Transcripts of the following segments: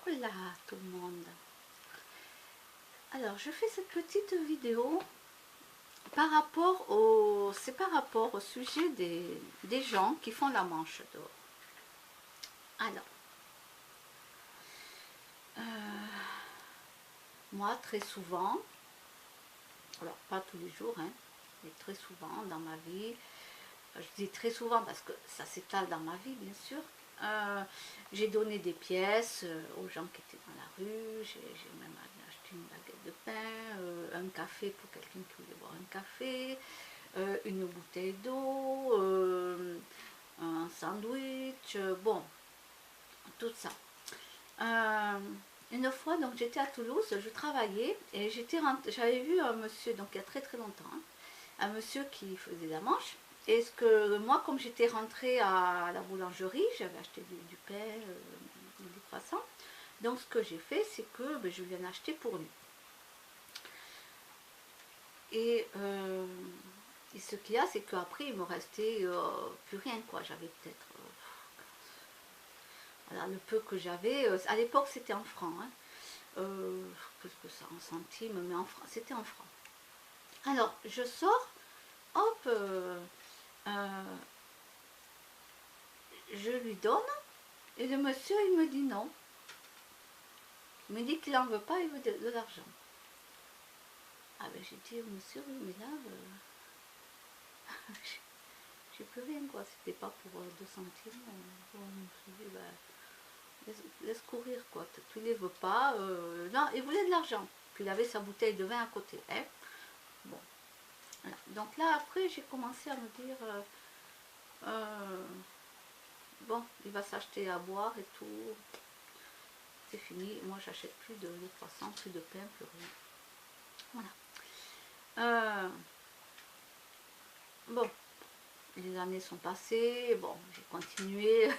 Hola tout le monde. Alors je fais cette petite vidéo par rapport au sujet des gens qui font la manche dehors. Alors moi très souvent, alors pas tous les jours, hein, mais très souvent dans ma vie, je dis très souvent parce que ça s'étale dans ma vie bien sûr. J'ai donné des pièces aux gens qui étaient dans la rue, j'ai même acheté une baguette de pain, un café pour quelqu'un qui voulait boire un café, une bouteille d'eau, un sandwich, bon, tout ça. Une fois, donc j'étais à Toulouse, je travaillais et j'avais vu un monsieur, donc il y a très très longtemps, hein, un monsieur qui faisait la manche. Et ce que moi, comme j'étais rentrée à la boulangerie, j'avais acheté du pain, des croissants. Donc ce que j'ai fait, c'est que je lui en ai acheté pour lui. Et ce qu'il y a, c'est qu'après, il me restait plus rien, quoi. J'avais peut-être... voilà, le peu que j'avais. À l'époque, c'était en francs. Hein. Qu'est-ce que ça, en centimes, mais en francs, c'était en francs. Alors, je sors, hop, je lui donne, et le monsieur, il me dit non. Il me dit qu'il n'en veut pas, il veut de l'argent. Ah ben j'ai dit au monsieur, oui, mais là, j'ai plus rien, quoi. C'était pas pour 2 centimes. Bon, je me suis dit, laisse courir, quoi. Tu les veux pas. Non, il voulait de l'argent. Puis il avait sa bouteille de vin à côté. Hein. Bon. Voilà. Donc là, après, j'ai commencé à me dire, bon, il va s'acheter à boire et tout. C'est fini. Moi, j'achète plus de croissants, plus de pain, plus rien. Voilà. Bon, les années sont passées. Bon, j'ai continué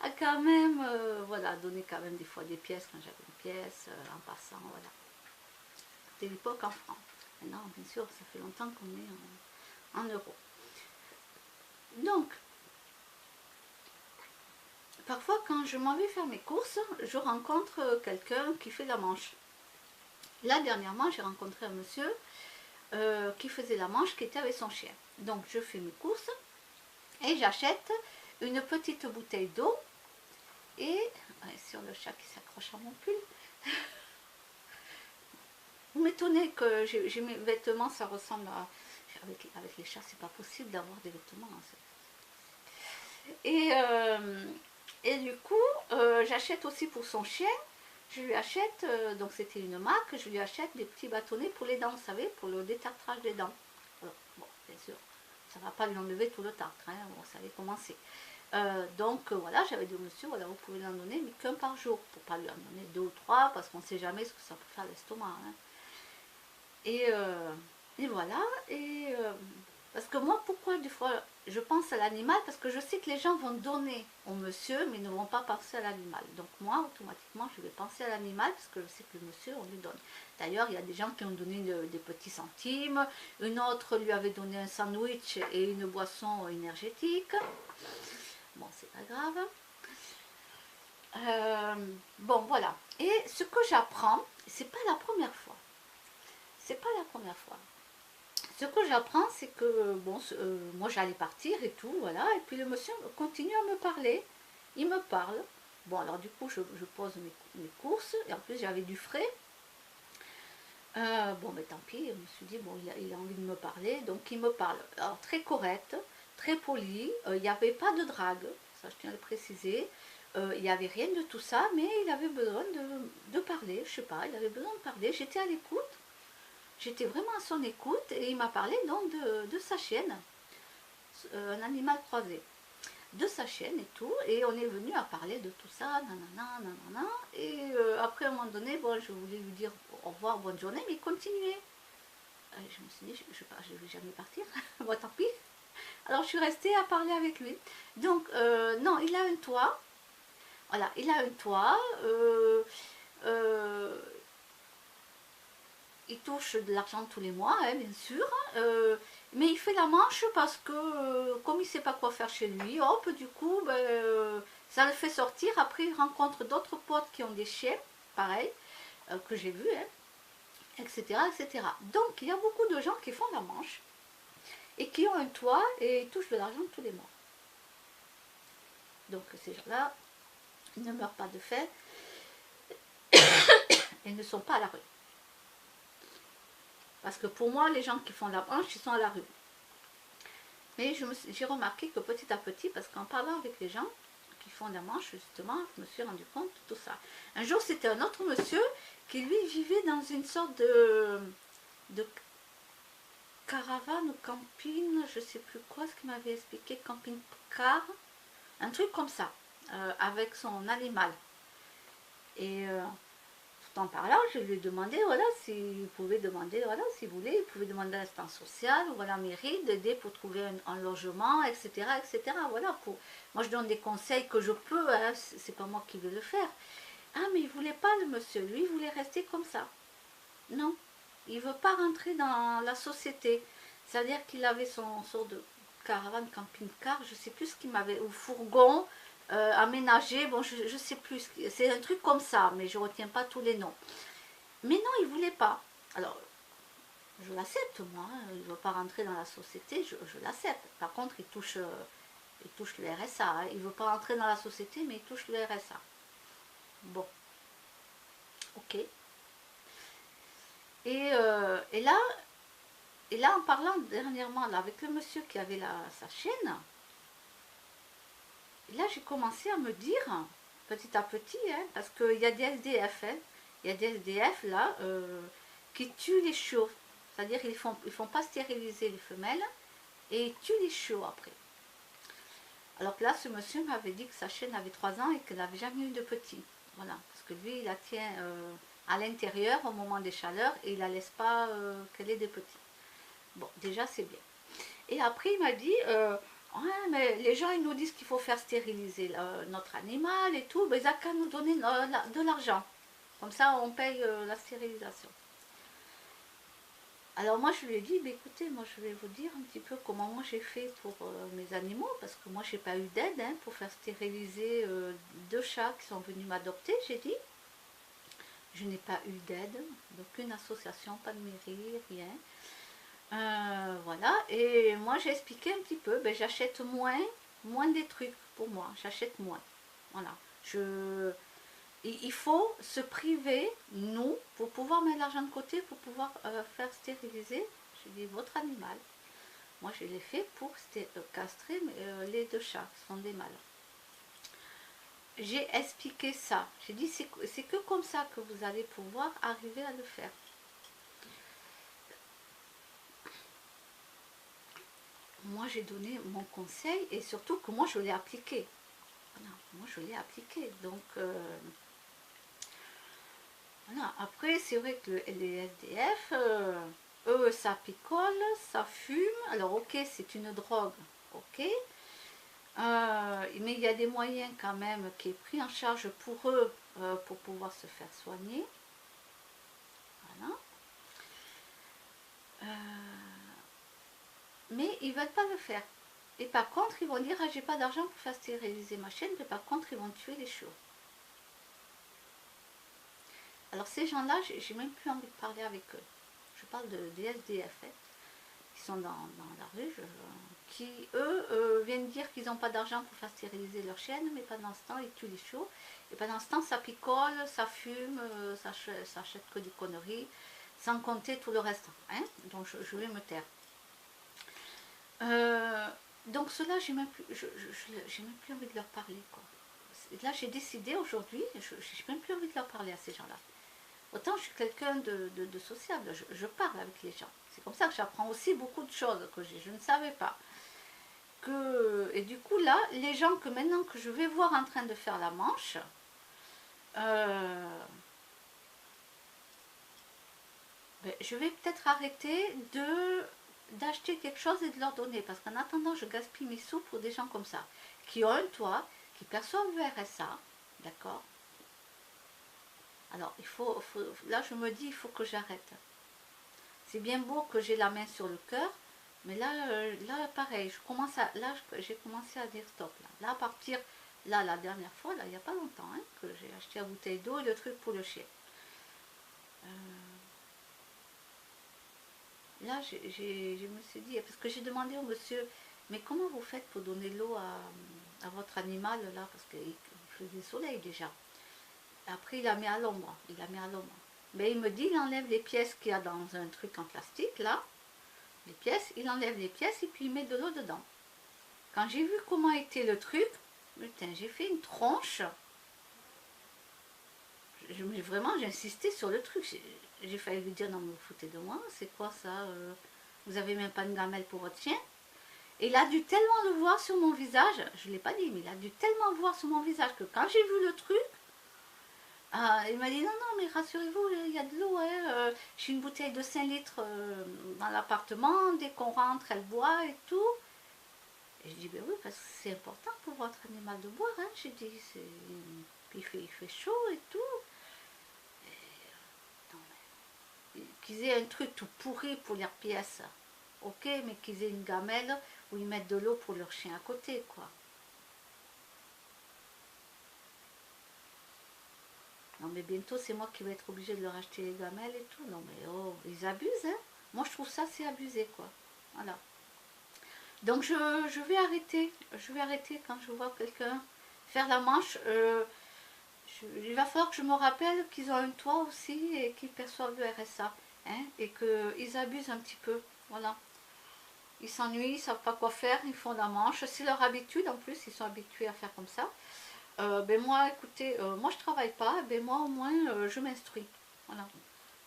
à quand même, voilà, donner quand même des fois des pièces quand j'avais une pièce, en passant, voilà. C'était l'époque en francs. Maintenant, bien sûr, ça fait longtemps qu'on est en euros. Donc, parfois quand je m'en vais faire mes courses, je rencontre quelqu'un qui fait la manche. Là, dernièrement, j'ai rencontré un monsieur qui faisait la manche, qui était avec son chien. Donc, je fais mes courses et j'achète une petite bouteille d'eau et, sur le chat qui s'accroche à mon pull, vous m'étonnez que j'ai mes vêtements, ça ressemble à... Avec les chats, c'est pas possible d'avoir des vêtements. Hein, et du coup, j'achète aussi pour son chien. Je lui achète, donc c'était une marque, je lui achète des petits bâtonnets pour les dents, vous savez, pour le détartrage des dents. Alors, bon, bien sûr, ça ne va pas lui enlever tout le tartre, hein, vous savez comment c'est. Donc voilà, j'avais dit au monsieur, voilà, vous pouvez l'en donner, mais qu'un par jour, pour ne pas lui en donner 2 ou 3, parce qu'on ne sait jamais ce que ça peut faire à l'estomac. Hein. Et voilà, parce que moi, pourquoi des fois je pense à l'animal? Parce que je sais que les gens vont donner au monsieur, mais ne vont pas penser à l'animal. Donc moi, automatiquement, je vais penser à l'animal, parce que je sais que le monsieur, on lui donne. D'ailleurs, il y a des gens qui ont donné des petits centimes, une autre lui avait donné un sandwich et une boisson énergétique. Bon, c'est pas grave. Bon, voilà. Et ce que j'apprends, c'est pas la première fois. C'est pas la première fois. Ce que j'apprends, c'est que, bon, moi j'allais partir et tout, voilà, et puis le monsieur continue à me parler. Il me parle. Bon, alors du coup, je pose mes courses, et en plus j'avais du frais. Bon, mais tant pis, je me suis dit, bon, il a envie de me parler, donc il me parle. Alors, très correct, très poli, il n'y avait pas de drague, ça je tiens à le préciser. Il n'y avait rien de tout ça, mais il avait besoin de parler, je sais pas, il avait besoin de parler. J'étais à l'écoute. J'étais vraiment à son écoute et il m'a parlé donc de sa chienne, un animal croisé, de sa chienne et tout, et on est venu à parler de tout ça, nanana, nanana, et après à un moment donné, bon, je voulais lui dire au revoir, bonne journée, mais il continuait. Je me suis dit, je ne vais jamais partir, bon tant pis. Alors je suis restée à parler avec lui. Donc, non, il a un toit, voilà, il a un toit, il touche de l'argent tous les mois, hein, bien sûr, mais il fait la manche parce que, comme il ne sait pas quoi faire chez lui, hop, du coup, Ça le fait sortir, après il rencontre d'autres potes qui ont des chiens, pareil, que j'ai vu, hein, etc., etc. Donc il y a beaucoup de gens qui font la manche et qui ont un toit et touchent de l'argent tous les mois. Donc ces gens-là, ils ne meurent pas de faim et ne sont pas à la rue. Parce que pour moi, les gens qui font la manche, ils sont à la rue. Mais j'ai remarqué que petit à petit, parce qu'en parlant avec les gens qui font la manche, justement, je me suis rendu compte de tout ça. Un jour, c'était un autre monsieur qui, lui, vivait dans une sorte de caravane ou camping, je ne sais plus quoi, ce qu'il m'avait expliqué, camping-car, un truc comme ça, avec son animal. Et tout en parlant, je lui ai demandé, voilà, s'il pouvait demander, voilà, s'il voulait, il pouvait demander à l'instance sociale ou à la mairie d'aider pour trouver un logement, etc., etc. Voilà, moi je donne des conseils que je peux, hein, c'est pas moi qui vais le faire. Ah, mais il voulait pas, le monsieur, lui, il voulait rester comme ça. Non, il veut pas rentrer dans la société. C'est-à-dire qu'il avait son sort de caravane, camping-car, je sais plus ce qu'il m'avait, ou fourgon, aménagé, bon, je ne sais plus, c'est un truc comme ça, mais je ne retiens pas tous les noms. Mais non, il ne voulait pas. Alors, je l'accepte, moi, hein, il ne veut pas rentrer dans la société, je l'accepte. Par contre, il touche le RSA, hein. Il ne veut pas rentrer dans la société, mais il touche le RSA. Bon, ok. Et là, en parlant dernièrement là, avec le monsieur qui avait sa chaîne, là, j'ai commencé à me dire, petit à petit, hein, parce qu'il y a des SDF, hein, il y a des SDF là, qui tuent les chiots. C'est-à-dire qu'ils ne font pas stériliser les femelles et ils tuent les chiots après. Alors que là, ce monsieur m'avait dit que sa chienne avait 3 ans et qu'elle n'avait jamais eu de petit. Voilà, parce que lui, il la tient à l'intérieur au moment des chaleurs et il ne la laisse pas qu'elle ait des petits. Bon, déjà, c'est bien. Et après, il m'a dit, ouais, mais les gens, ils nous disent qu'il faut faire stériliser notre animal et tout, mais ils n'ont qu'à nous donner de l'argent. Comme ça, on paye la stérilisation. Alors moi, je lui ai dit, bah, écoutez, moi, je vais vous dire un petit peu comment moi j'ai fait pour mes animaux, parce que moi, je n'ai pas eu d'aide hein, pour faire stériliser 2 chats qui sont venus m'adopter, j'ai dit. Je n'ai pas eu d'aide d'aucune association, pas de mairie, rien. Voilà, et moi j'ai expliqué un petit peu, ben, j'achète moins des trucs pour moi, j'achète moins. Voilà, il faut se priver, nous, pour pouvoir mettre l'argent de côté, pour pouvoir faire stériliser, je dis, votre animal. Moi je l'ai fait pour castrer les 2 chats, qui sont des mâles. J'ai expliqué ça, j'ai dit, c'est que comme ça que vous allez pouvoir arriver à le faire. Moi j'ai donné mon conseil et surtout que moi je l'ai appliqué. Voilà, moi je l'ai appliqué. Donc voilà. Après c'est vrai que les SDF, eux ça picole, ça fume. Alors ok, c'est une drogue, ok. Mais il y a des moyens quand même qui est pris en charge pour eux pour pouvoir se faire soigner. Voilà. Mais ils ne veulent pas le faire. Et par contre, ils vont dire, ah, j'ai pas d'argent pour faire stériliser ma chienne, mais par contre, ils vont tuer les chiots. Alors ces gens-là, j'ai même plus envie de parler avec eux. Je parle des SDF, hein, qui sont dans la rue, qui, eux, viennent dire qu'ils n'ont pas d'argent pour faire stériliser leur chienne, mais pendant ce temps, ils tuent les chiots. Et pendant ce temps, ça picole, ça fume, ça achète que des conneries, sans compter tout le reste. Hein. Donc je vais me taire. Donc cela, j'ai même plus envie de leur parler, quoi. Là, j'ai décidé aujourd'hui, j'ai même plus envie de leur parler à ces gens-là. Autant je suis quelqu'un de sociable, je parle avec les gens. C'est comme ça que j'apprends aussi beaucoup de choses que je ne savais pas. Et du coup, là, les gens que maintenant que je vais voir en train de faire la manche, ben, je vais peut-être arrêter d'acheter quelque chose et de leur donner. Parce qu'en attendant, je gaspille mes sous pour des gens comme ça, qui ont un toit, qui perçoivent le RSA, d'accord. Alors, là, je me dis, il faut que j'arrête. C'est bien beau que j'ai la main sur le cœur, mais là, pareil, j'ai commencé à dire stop. Là, à partir Là, la dernière fois, là, il n'y a pas longtemps, hein, que j'ai acheté la bouteille d'eau et le truc pour le chien. Là, je me suis dit, parce que j'ai demandé au monsieur, mais comment vous faites pour donner l'eau à votre animal, là, parce qu'il faisait soleil déjà. Après, il a mis à l'ombre, il a mis à l'ombre. Mais il me dit, il enlève les pièces qu'il y a dans un truc en plastique, là, les pièces, il enlève les pièces et puis il met de l'eau dedans. Quand j'ai vu comment était le truc, putain, j'ai fait une tronche. Vraiment, j'ai insisté sur le truc. J'ai failli lui dire, non, mais vous foutez de moi, c'est quoi ça vous avez même pas une gamelle pour votre chien? Et il a dû tellement le voir sur mon visage, je ne l'ai pas dit, mais il a dû tellement voir sur mon visage que quand j'ai vu le truc, il m'a dit non, non, mais rassurez-vous, il y a de l'eau. Hein, j'ai une bouteille de 5 litres dans l'appartement, dès qu'on rentre, elle boit et tout. Et je dis, ben oui, parce que c'est important pour votre animal de boire. Hein. J'ai dit, puis il fait chaud et tout. Et, non, mais, qu'ils aient un truc tout pourri pour leurs pièces, ok, mais qu'ils aient une gamelle où ils mettent de l'eau pour leur chien à côté, quoi. Non, mais bientôt, c'est moi qui vais être obligée de leur acheter les gamelles et tout. Non, mais oh, ils abusent, hein. Moi, je trouve ça, c'est abusé, quoi. Voilà. Donc, je vais arrêter. Je vais arrêter quand je vois quelqu'un faire la manche. Il va falloir que je me rappelle qu'ils ont un toit aussi et qu'ils perçoivent le RSA. Hein, et qu'ils abusent un petit peu. Voilà. Ils s'ennuient, ils ne savent pas quoi faire, ils font la manche. C'est leur habitude, en plus, ils sont habitués à faire comme ça. Ben moi, écoutez, moi je travaille pas, ben moi au moins je m'instruis. Voilà,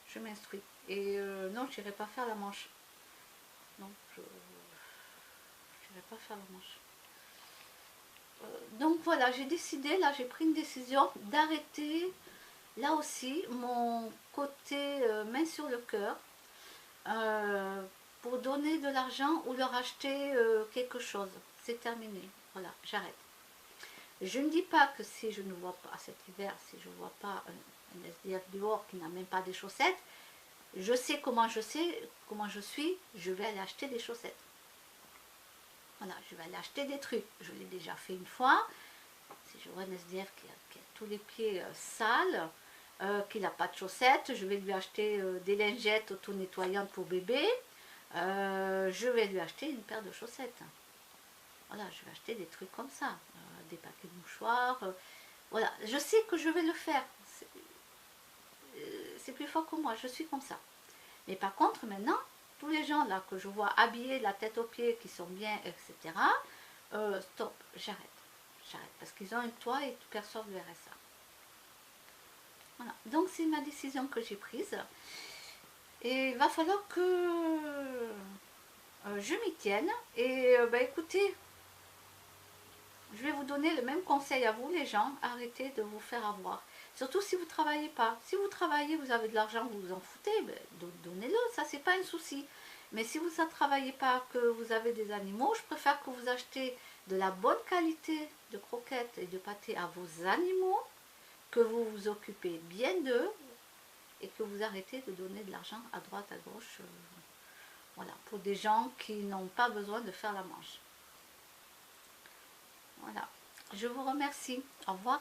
je m'instruis. Et non, je n'irai pas faire la manche. Non, je n'irai pas faire la manche. Donc voilà, j'ai décidé, là j'ai pris une décision d'arrêter, là aussi, mon côté main sur le cœur, euh, pour donner de l'argent ou leur acheter quelque chose. C'est terminé. Voilà, j'arrête. Je ne dis pas que si je ne vois pas cet hiver, si je ne vois pas un SDF dehors qui n'a même pas des chaussettes, je sais, comment je suis, je vais aller acheter des chaussettes. Voilà, je vais aller acheter des trucs. Je l'ai déjà fait une fois. Si je vois un SDF qui a tous les pieds sales, qui n'a pas de chaussettes, je vais lui acheter des lingettes auto-nettoyantes pour bébé. Je vais lui acheter une paire de chaussettes. Voilà, je vais acheter des trucs comme ça, des paquets de mouchoirs. Voilà, je sais que je vais le faire. C'est plus fort que moi, je suis comme ça. Mais par contre, maintenant, tous les gens là que je vois habillés la tête aux pieds, qui sont bien, etc., stop, j'arrête. J'arrête parce qu'ils ont un toit et personne ne verrait ça. Voilà, donc c'est ma décision que j'ai prise. Et il va falloir que je m'y tienne. Et bah, écoutez, je vais vous donner le même conseil à vous, les gens. Arrêtez de vous faire avoir. Surtout si vous ne travaillez pas. Si vous travaillez, vous avez de l'argent, vous vous en foutez, ben, donnez-le, ça c'est pas un souci. Mais si vous ne travaillez pas, que vous avez des animaux, je préfère que vous achetez de la bonne qualité de croquettes et de pâté à vos animaux, que vous vous occupez bien d'eux et que vous arrêtez de donner de l'argent à droite, à gauche, voilà, pour des gens qui n'ont pas besoin de faire la manche. Voilà, je vous remercie. Au revoir.